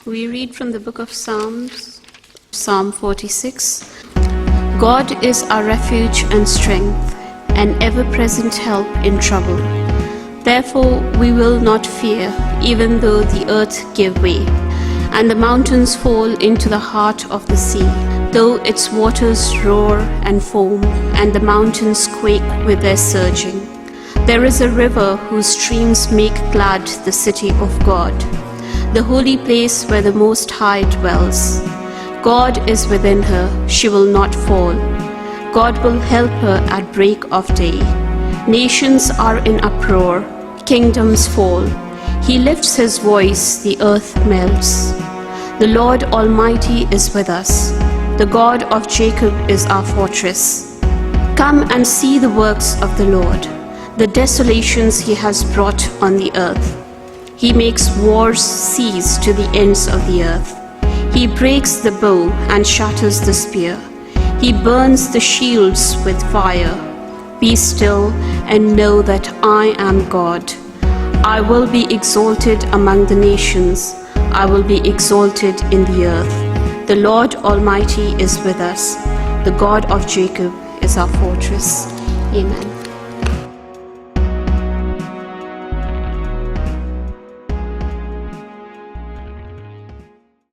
We read from the book of Psalms, Psalm 46. God is our refuge and strength, an ever-present help in trouble. Therefore we will not fear, even though the earth give way, and the mountains fall into the heart of the sea, though its waters roar and foam, and the mountains quake with their surging. There is a river whose streams make glad the city of God, the holy place where the Most High dwells. God is within her, she will not fall. God will help her at break of day. Nations are in uproar, kingdoms fall. He lifts his voice, the earth melts. The Lord Almighty is with us. The God of Jacob is our fortress. Come and see the works of the Lord, the desolations he has brought on the earth. He makes wars cease to the ends of the earth. He breaks the bow and shatters the spear. He burns the shields with fire. Be still and know that I am God. I will be exalted among the nations. I will be exalted in the earth. The Lord Almighty is with us. The God of Jacob is our fortress. Amen.